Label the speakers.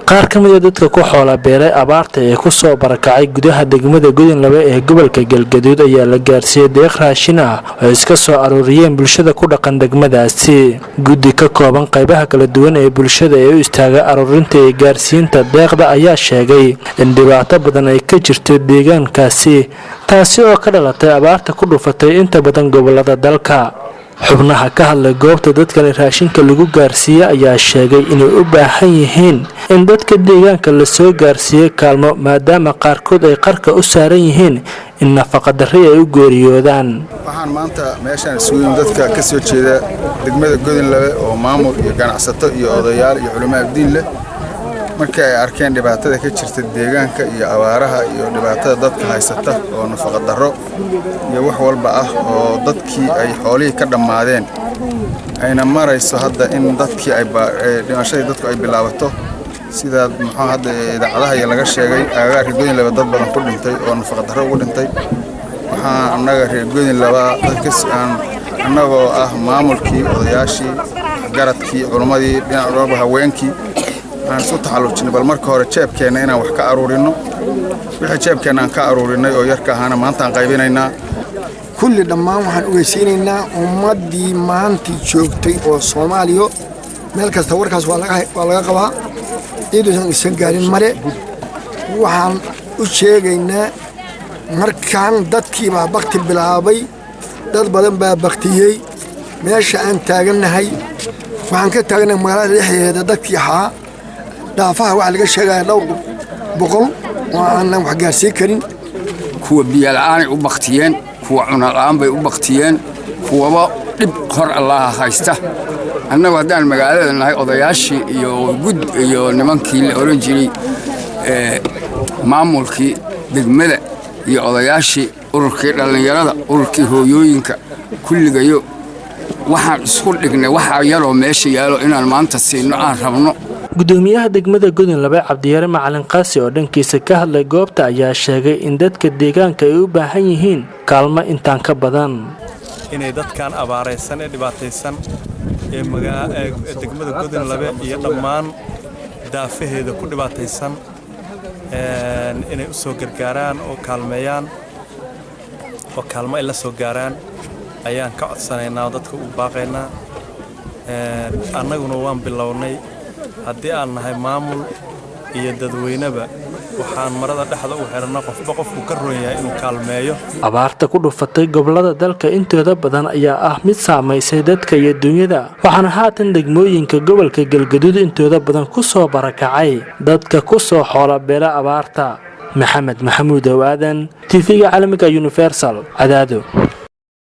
Speaker 1: qaar ka mid ah dadka ku xoola beelay abaarta ee ku soo barakacay gudaha degmada Godinlabe ee gobolka Galgaduud ayaa la gaarsiiyay deeq raashin ah oo iska soo aruuriyeen bulshada ku dhaqan degmadaasi. Guddi ka kooban qaybaha kala duwan ee bulshada ee u istaaga aruurinta iyo gaarsiinta deeqda ayaa sheegay in dhibaato badan ay ka jirto deegaankaasi taasi oo ka dhalatay abaarta ku dhufatay inta badan gobolada dalka. xubnaha ka hadlay goobta dadka raashinka lagu gaarsiiyay ayaa sheegay inay u baahan yihiin in dadka deegaanka la soo gaarsiiyo kaalmo maadaama qaarkood ay qarka u saaran yihiin in nafaqa darri ay u geeriyoodaan.
Speaker 2: waxaan maanta meeshaan isugu dadka ka soo jeeda degmada Godinlabe oo maamul iyo ganacsato iyo odayaal iyo culimo diin leh markay ay arkeen dhibaatada ka jirta deegaanka iyo abaaraha iyo dhibaatada dadka haysata oo nafaqa darro iyo wax walba ah oo dadkii ay xoolihii ka dhamaadeen ayna marayso hadda in dadkii ay dhimashadii dadku ay bilaabato sida maxaa hadda idaacadaha laga sheegay agagaarka Godinlabe dad badan ku dhintay oo nafaqa darro ugu dhintay waxaan annaga reer Godinlabe dadkaas annagoo ah maamulkii odayaashii garadkii culimadii dhinac walba haweenkii aan soo taxalluujinay bal marka hore jeebkeena inaan wax ka aruurino wixii jeebkeena aan ka aruurinay oo yarka ahana maanta aan qaybinaynaa
Speaker 3: kulli dhammaan waxaan ogeysiinaynaa ummadii maanta joogtay oo Soomaaliya meel kasta warkaas waa laga qabaa iidusan isan gaarin mare waxaan u sheegaynaa markaan dadkii baa baqti bilaabay dad badan baa baqtiyay meesha aan taaganahay waxaan ka taaganahay magaalada dhexdeeda dadkii ahaa daafaha waxa laga sheegay dhowr boqol oo aan wax gaarsiin karin
Speaker 4: kuwa biyo la'aan u baqtiyeen kuwa cunno la'aan bay u baqtiyeen kuwa dhib hor Allah haysta annagu haddaan magaalada nahay odayaashii iyo nimankii la oran jiray maamulkii degmada iyo odayaashii ururkii dhalinyarada ururkii hooyooyinka kulligayo waxaan isku dhignay waxa yaroo meesha yaalo inaan maanta siino aan rabno.
Speaker 1: gudoomiyaha degmada Godinlabe Cabdiyare Macalin Qaasi oo dhankiisa ka hadlay goobta ayaa sheegay in dadka deegaanka ay u baahan yihiin kaalmo intaan ka badan
Speaker 5: inay dadkan abaaraysan ee dhibaataysan ee degmada Godinlabe iyo dhammaan daafaheeda ku dhibaataysan inay u soo gargaaraan oo kaalmeeyaan oo kaalmo ay la soo gaaraan ayaan ka codsanaynaa dadka u baaqaynaa annaguna waan bilownay haddii aan nahay maamul iyo dadweynaba waxaan marada dhexda u xirnaa qofba qofku ka roon yahay inuu kaalmeeyo.
Speaker 1: abaarta ku dhufatay gobolada dalka intooda badan ayaa ah mid saameysay dadka iyo dunyada waxaana haatan degmooyinka gobolka Galgaduud intooda badan ku soo barakacay dadka ku soo xoola beela abaarta. Maxamed Maxamuud Aadan TV-ga caalamiga Universal Cadaado.